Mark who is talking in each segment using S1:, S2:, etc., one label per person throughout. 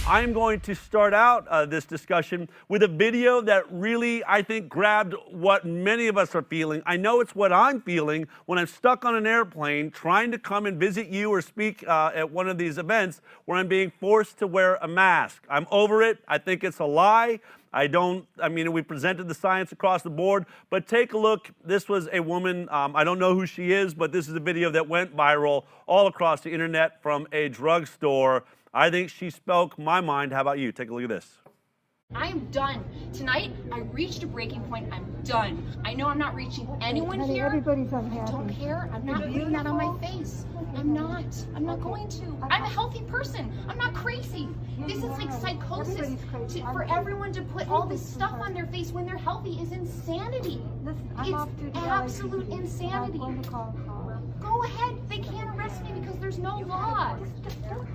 S1: I'm going to start out this discussion with a video that really, I think, grabbed what many of us are feeling. I know it's what I'm feeling when I'm stuck on an airplane trying to come and visit you or speak at one of these events where I'm being forced to wear a mask. I'm over it. I think it's a lie. We presented the science across the board, but take a look. This was a woman, I don't know who she is, but this is a video that went viral all across the internet from a drugstore. I think she spoke my mind. How about you? Take a look at this.
S2: I'm done. Tonight, I reached a breaking point. I'm done. I know I'm not reaching anyone here.
S3: Everybody's unhappy.
S2: I don't care. I'm not putting that on my face. I'm not. I'm not going to. I'm a healthy person. I'm not crazy. This is like psychosis. For everyone to put all this stuff on their face when they're healthy is insanity. It's absolute insanity. Go ahead. They can't arrest me because there's no law.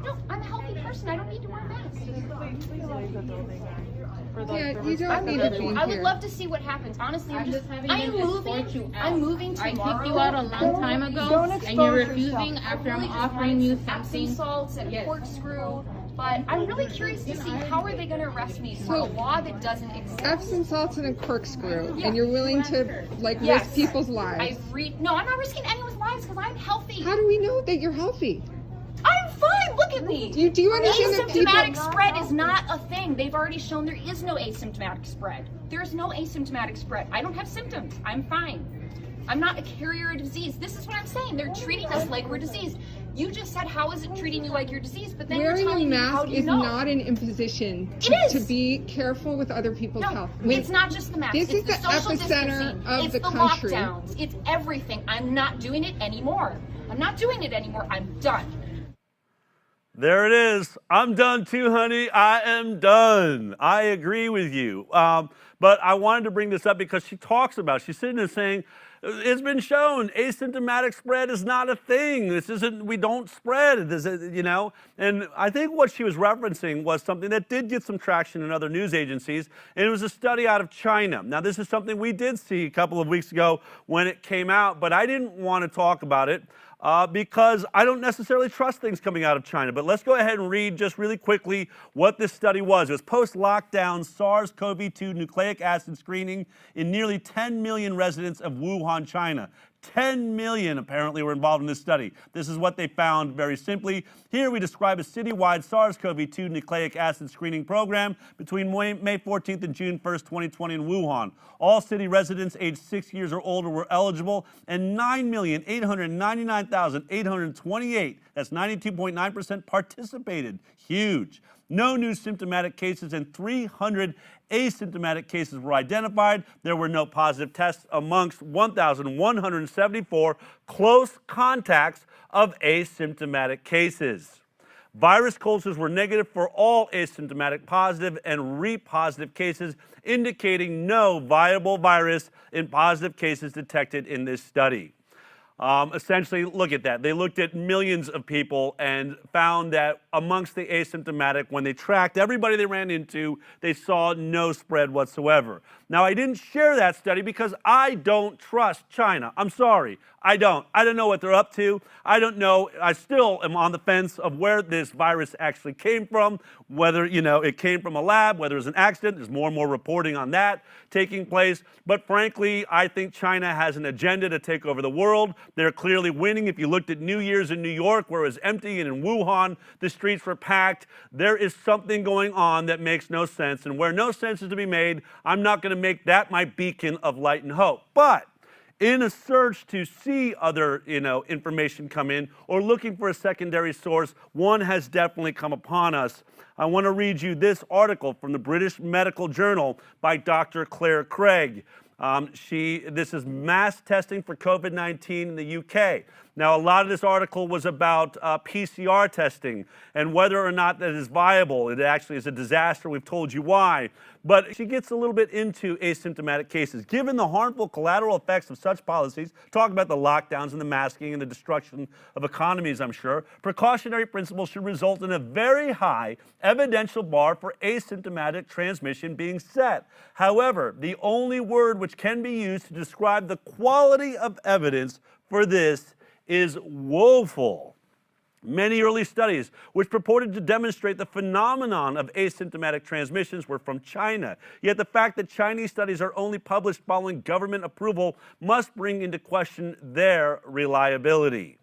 S2: No, I'm a healthy person. I don't need to wear a mask.
S3: Yeah, you don't need to be here.
S2: I would love to see what happens. Honestly, I'm moving tomorrow.
S4: I kicked you out a long time ago, and you're refusing after I'm offering you something.
S2: Epsom salts and corkscrew. But I'm really curious to see how are they going to arrest me for a law that doesn't exist.
S3: Epsom salts and a corkscrew, and you're willing to risk people's lives.
S2: No, I'm not risking anyone's lives because I'm healthy.
S3: How do we know that you're healthy?
S2: I'm fine. Look at me.
S3: Do you understand that
S2: asymptomatic spread is not a thing? They've already shown there is no asymptomatic spread. There's no asymptomatic spread. I don't have symptoms. I'm fine. I'm not a carrier of disease. This is what I'm saying. They're treating us like we're diseased. You just said, how is it treating you like you're diseased? But then
S3: wearing
S2: you're telling
S3: a mask
S2: me, how do you
S3: is
S2: know?
S3: not an imposition to be careful with other people's health.
S2: It's not just the mask.
S3: This is the epicenter of the country.
S2: It's the lockdowns. It's everything. I'm not doing it anymore. I'm not doing it anymore. I'm done.
S1: There it is. I'm done too, honey. I am done. I agree with you. But I wanted to bring this up because she's sitting there saying, it's been shown asymptomatic spread is not a thing. We don't spread, And I think what she was referencing was something that did get some traction in other news agencies, and it was a study out of China. Now, this is something we did see a couple of weeks ago when it came out, but I didn't want to talk about it because I don't necessarily trust things coming out of China. But let's go ahead and read just really quickly what this study was. It was post-lockdown SARS-CoV-2 nucleic acid screening in nearly 10 million residents of Wuhan, China. 10 million apparently were involved in this study. This is what they found very simply. Here we describe a citywide SARS-CoV-2 nucleic acid screening program between May 14th and June 1st, 2020 in Wuhan. All city residents aged 6 years or older were eligible, and 9,899,828, that's 92.9%, participated. Huge. No new symptomatic cases and 300 asymptomatic cases were identified. There were no positive tests amongst 1,174 close contacts of asymptomatic cases. Virus cultures were negative for all asymptomatic positive and re-positive cases, indicating no viable virus in positive cases detected in this study. Essentially, look at that. They looked at millions of people and found that amongst the asymptomatic, when they tracked everybody they ran into, they saw no spread whatsoever. Now, I didn't share that study because I don't trust China. I'm sorry. I don't know what they're up to. I don't know. I still am on the fence of where this virus actually came from, whether, it came from a lab, whether it was an accident. There's more and more reporting on that taking place. But frankly, I think China has an agenda to take over the world. They're clearly winning. If you looked at New Year's in New York, where it was empty, and in Wuhan, the streets were packed, there is something going on that makes no sense. And where no sense is to be made, I'm not going to make that my beacon of light and hope. But in a search to see other, information come in or looking for a secondary source, one has definitely come upon us. I want to read you this article from the British Medical Journal by Dr. Claire Craig. This is mass testing for COVID-19 in the UK. Now, a lot of this article was about PCR testing and whether or not that is viable. It actually is a disaster. We've told you why. But she gets a little bit into asymptomatic cases. Given the harmful collateral effects of such policies, talk about the lockdowns and the masking and the destruction of economies, I'm sure, precautionary principles should result in a very high evidential bar for asymptomatic transmission being set. However, the only word which can be used to describe the quality of evidence for this is woeful. Many early studies which purported to demonstrate the phenomenon of asymptomatic transmissions were from China. Yet the fact that Chinese studies are only published following government approval must bring into question their reliability.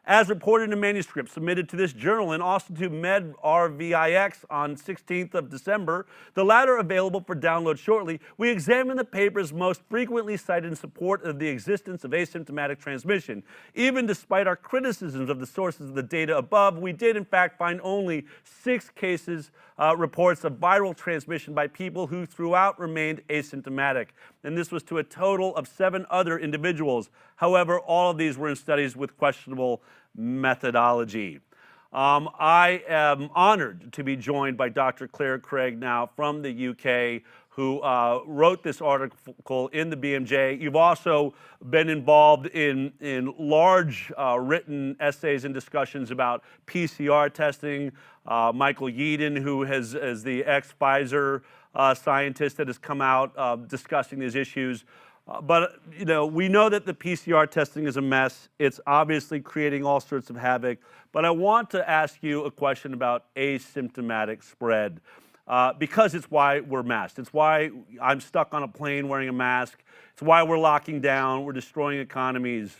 S1: As reported in a manuscript submitted to this journal and also to MedRVIX on 16th of December, the latter available for download shortly, we examined the papers most frequently cited in support of the existence of asymptomatic transmission. Even despite our criticisms of the sources of the data above, we did in fact find only 6 cases reports of viral transmission by people who throughout remained asymptomatic. And this was to a total of 7 other individuals. However, all of these were in studies with questionable methodology. I am honored to be joined by Dr. Claire Craig now from the UK, who wrote this article in the BMJ. You've also been involved in large written essays and discussions about PCR testing. Michael Yeadon, who is the ex-Pfizer scientist that has come out discussing these issues. But you know, we know that the PCR testing is a mess. It's obviously creating all sorts of havoc. But I want to ask you a question about asymptomatic spread. Because it's why we're masked. It's why I'm stuck on a plane wearing a mask. It's why we're locking down. We're destroying economies.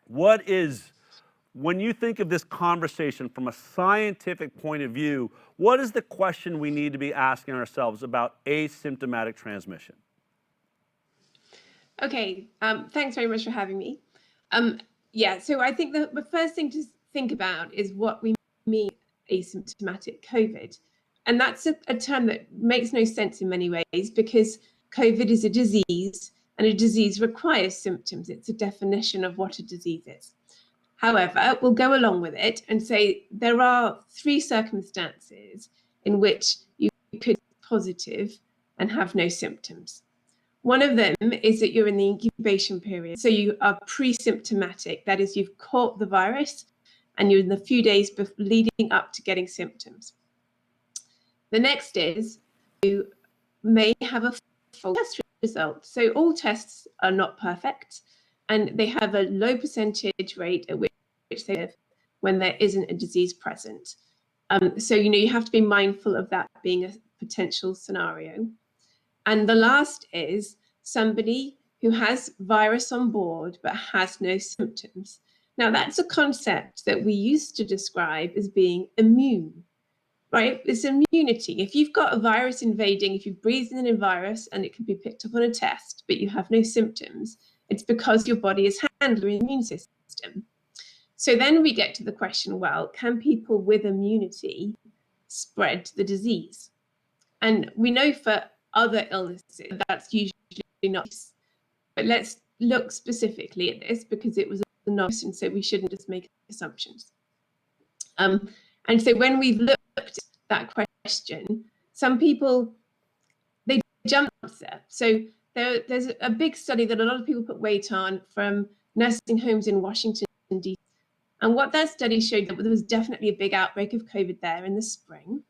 S1: When you think of this conversation from a scientific point of view, what is the question we need to be asking ourselves about asymptomatic transmission?
S5: Okay, thanks very much for having me. Yeah, so I think the first thing to think about is what we mean asymptomatic COVID. And that's a term that makes no sense in many ways, because COVID is a disease and a disease requires symptoms. It's a definition of what a disease is. However, we'll go along with it and say there are 3 circumstances in which you could be positive and have no symptoms. One of them is that you're in the incubation period. So you are pre-symptomatic. That is, you've caught the virus and you're in the few days leading up to getting symptoms. The next is you may have a false test result. So all tests are not perfect, and they have a low percentage rate at which they live when there isn't a disease present. So, you know, you have to be mindful of that being a potential scenario. And the last is somebody who has virus on board but has no symptoms. Now, that's a concept that we used to describe as being immune. Right? It's immunity. If you've got a virus invading, if you breathe in a virus and it can be picked up on a test, but you have no symptoms, it's because your body is handling your immune system. So then we get to the question, well, can people with immunity spread the disease? And we know for other illnesses that's usually not. But let's look specifically at this because it was a novice, and so we shouldn't just make assumptions. And so when we've looked at that question, some people, they jump there. So there's a big study that a lot of people put weight on from nursing homes in Washington, D.C. And what that study showed, that there was definitely a big outbreak of COVID there in the spring.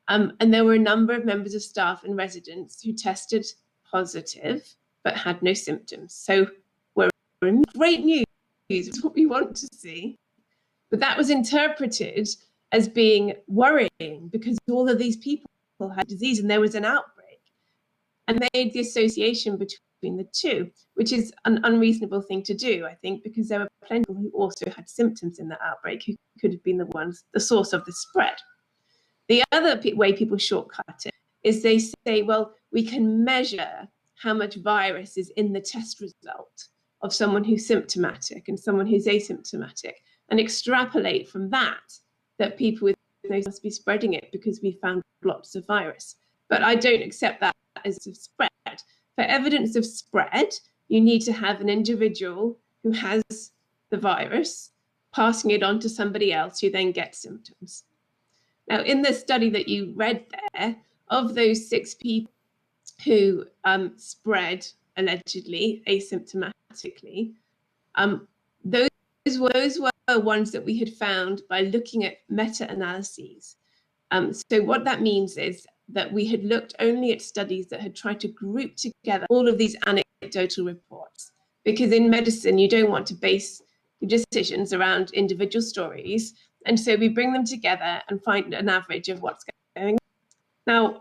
S5: And there were a number of members of staff and residents who tested positive but had no symptoms. So we're in great news, is what we want to see. But that was interpreted as being worrying because all of these people had disease and there was an outbreak. And they made the association between the two, which is an unreasonable thing to do, I think, because there were plenty of people who also had symptoms in that outbreak who could have been the source of the spread. The other way people shortcut it is they say, well, we can measure how much virus is in the test result of someone who's symptomatic and someone who's asymptomatic, and extrapolate from that people with no must be spreading it because we found lots of virus. But I don't accept that as a spread. For evidence of spread, you need to have an individual who has the virus passing it on to somebody else who then gets symptoms. Now, in the study that you read there, of those 6 people who spread allegedly asymptomatically, those were ones that we had found by looking at meta-analyses. So what that means is that we had looked only at studies that had tried to group together all of these anecdotal reports, because in medicine, you don't want to base your decisions around individual stories, And so we bring them together and find an average of what's going on. Now,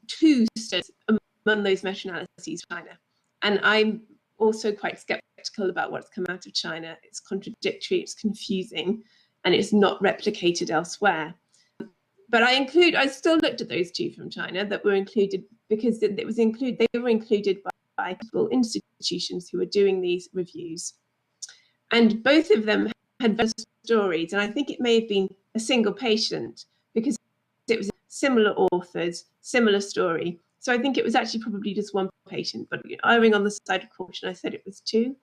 S5: two studies among those meta-analyses from China. And I'm also quite skeptical about what's come out of China. It's contradictory, it's confusing, and it's not replicated elsewhere. But I still looked at those two from China that were included because they were included by people, institutions who were doing these reviews. And both of them had various stories, and I think it may have been a single patient because it was similar authors, similar story. So I think it was actually probably just one patient, but erring on the side of caution, I said it was two.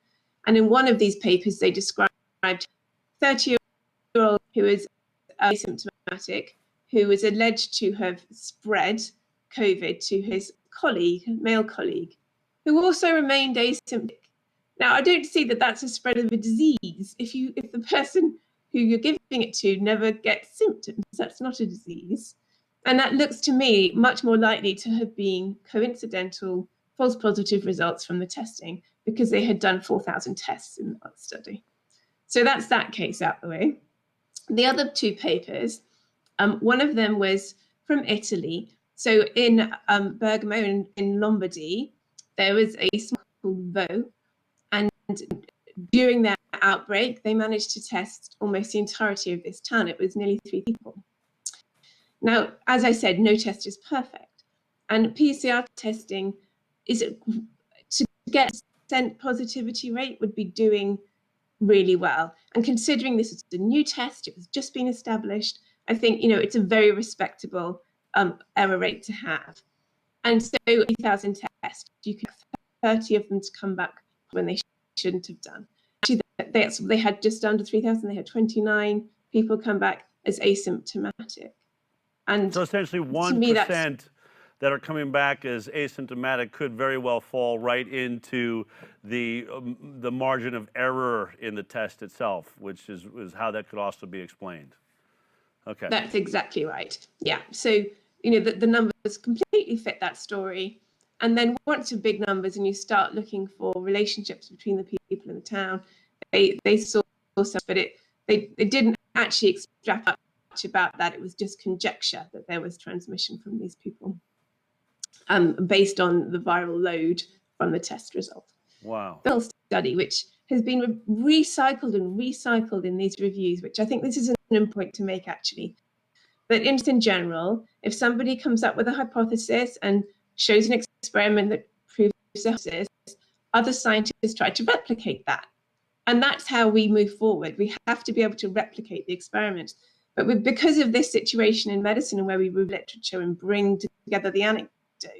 S5: And in one of these papers, they described a 30-year-old who was asymptomatic, who was alleged to have spread COVID to his colleague, male colleague, who also remained asymptomatic. Now, I don't see that that's a spread of a disease. If the person who you're giving it to never gets symptoms, that's not a disease. And that looks to me much more likely to have been coincidental false positive results from the testing because they had done 4,000 tests in that study. So that's that case out the way. The other two papers, one of them was from Italy. So in Bergamo in Lombardy, there was a small called Vaux, and during their outbreak, they managed to test almost the entirety of this town. It was nearly 3 people. Now, as I said, no test is perfect. And PCR testing to get a positivity rate would be doing really well. And considering this is a new test, it was just been established, I think, it's a very respectable error rate to have. And so 3,000 tests, you can have 30 of them to come back when they shouldn't have done. Actually, they had just under 3,000, they had 29 people come back as asymptomatic. And
S1: so essentially 1% that are coming back as asymptomatic could very well fall right into the margin of error in the test itself, which is how that could also be explained. Okay.
S5: That's exactly right. Yeah. So, the numbers completely fit that story. And then once you're big numbers and you start looking for relationships between the people in the town, they saw some, but they didn't actually extrapolate much about that. It was just conjecture that there was transmission from these people based on the viral load from the test result.
S1: Wow.
S5: The study, which has been recycled and recycled in these reviews, which I think this is an important point to make actually. But in general, if somebody comes up with a hypothesis and shows an experiment that proves the hypothesis, other scientists try to replicate that. And that's how we move forward. We have to be able to replicate the experiment. But because of this situation in medicine and where we read literature and bring together the anecdote,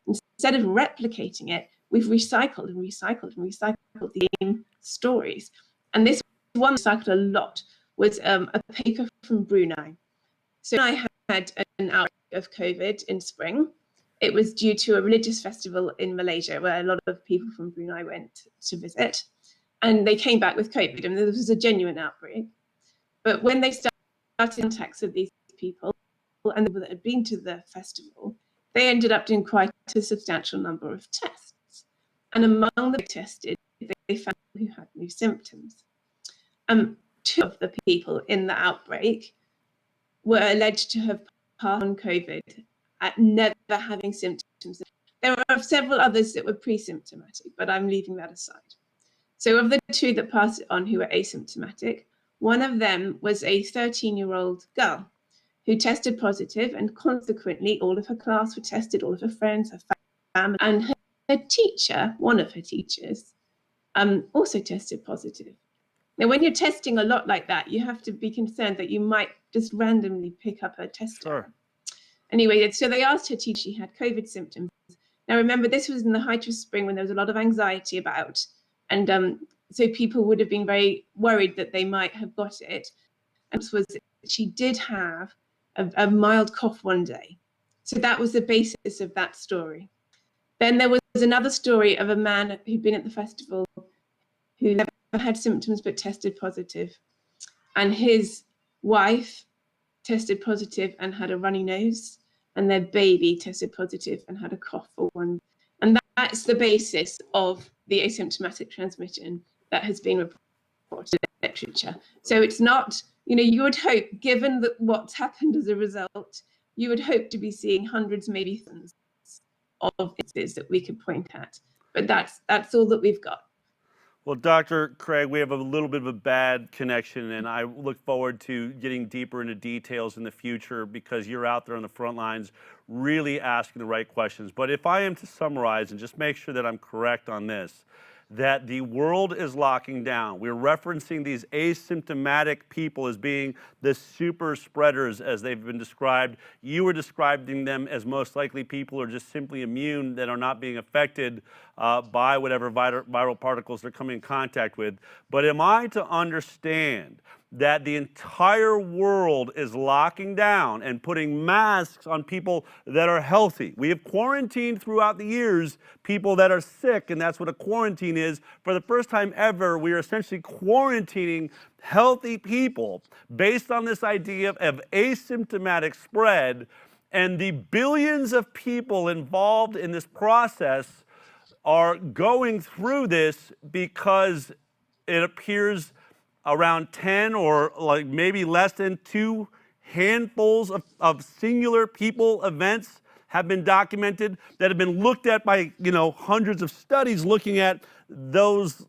S5: instead of replicating it, we've recycled and recycled and recycled the same stories. And this one recycled a lot was a paper from Brunei. So I had an outbreak of COVID in spring. It was due to a religious festival in Malaysia where a lot of people from Brunei went to visit. And they came back with COVID, and there was a genuine outbreak. But when they started contacts with these people and that had been to the festival, they ended up doing quite a substantial number of tests. And among the tested, they found who had new symptoms. 2 of the people in the outbreak were alleged to have passed on COVID at never having symptoms. There were several others that were pre-symptomatic, but I'm leaving that aside. So of the 2 that passed it on who were asymptomatic, one of them was a 13-year-old girl who tested positive, and consequently all of her class were tested, all of her friends, her family, and her teacher, one of her teachers, also tested positive. Now, when you're testing a lot like that, you have to be concerned that you might just randomly pick up a test.
S1: Sure.
S5: Anyway, so they asked her teacher, she had COVID symptoms. Now, remember, this was in the height of spring when there was a lot of anxiety about, and so people would have been very worried that they might have got it. And this was, she did have a mild cough one day. So that was the basis of that story. Then there was another story of a man who'd been at the festival who never had symptoms but tested positive. And his wife tested positive and had a runny nose, and their baby tested positive and had a cough for one. And that's the basis of the asymptomatic transmission that has been reported. literature. So it's not, you would hope, given that what's happened as a result, you would hope to be seeing hundreds, maybe thousands of instances that we could point at. But that's all that we've got.
S1: Well, Dr. Craig, we have a little bit of a bad connection, and I look forward to getting deeper into details in the future because you're out there on the front lines really asking the right questions. But if I am to summarize and just make sure that I'm correct on this, that the world is locking down. We're referencing these asymptomatic people as being the super spreaders as they've been described. You were describing them as most likely people who are just simply immune that are not being affected by whatever viral particles they're coming in contact with. But am I to understand that the entire world is locking down and putting masks on people that are healthy? We have quarantined throughout the years people that are sick, and that's what a quarantine is. For the first time ever, we are essentially quarantining healthy people based on this idea of asymptomatic spread, and the billions of people involved in this process are going through this because it appears around 10 or like maybe less than 2 handfuls of singular people events have been documented that have been looked at by hundreds of studies looking at those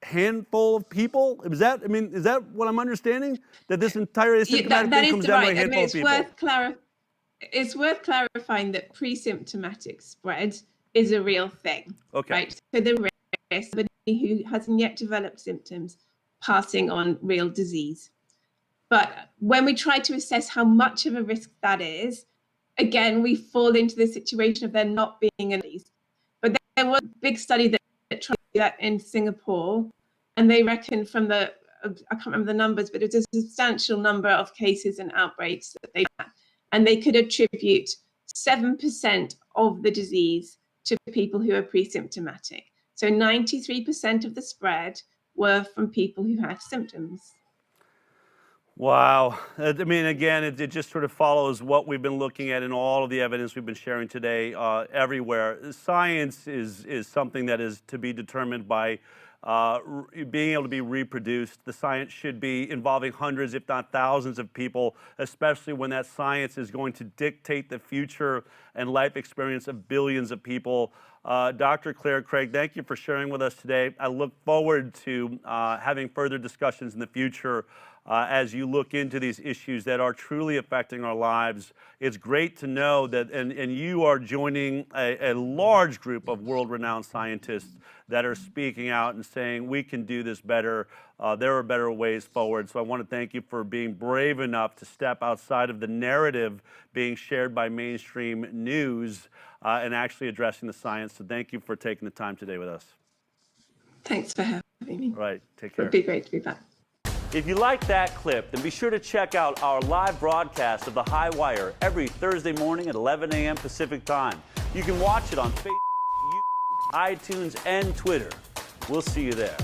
S1: handful of people. Is that what I'm understanding? That this entire asymptomatic thing comes down to a handful of people?
S5: It's worth clarifying that pre-symptomatic spread is a real thing.
S1: Okay.
S5: Right. So the risk of somebody who hasn't yet developed symptoms passing on real disease. But when we try to assess how much of a risk that is, again, we fall into the situation of there not being a disease. But there was a big study that tried to do that in Singapore, and they reckon from I can't remember the numbers, but it was a substantial number of cases and outbreaks that they had, and they could attribute 7% of the disease to people who are pre-symptomatic. So 93% of the spread were from people who had symptoms.
S1: Wow. I mean, again, it just sort of follows what we've been looking at in all of the evidence we've been sharing today everywhere. Science is something that is to be determined by being able to be reproduced. The science should be involving hundreds, if not thousands of people, especially when that science is going to dictate the future and life experience of billions of people. Dr. Claire Craig, thank you for sharing with us today. I look forward to having further discussions in the future as you look into these issues that are truly affecting our lives. It's great to know that, and you are joining a large group of world-renowned scientists that are speaking out and saying we can do this better. There are better ways forward. So I want to thank you for being brave enough to step outside of the narrative being shared by mainstream news and actually addressing the science. So thank you for taking the time today with us.
S5: Thanks for having me.
S1: All right, take care.
S5: It'd be great to be back.
S1: If you like that clip, then be sure to check out our live broadcast of the Highwire every Thursday morning at 11 a.m. Pacific time. You can watch it on Facebook, YouTube, iTunes, and Twitter. We'll see you there.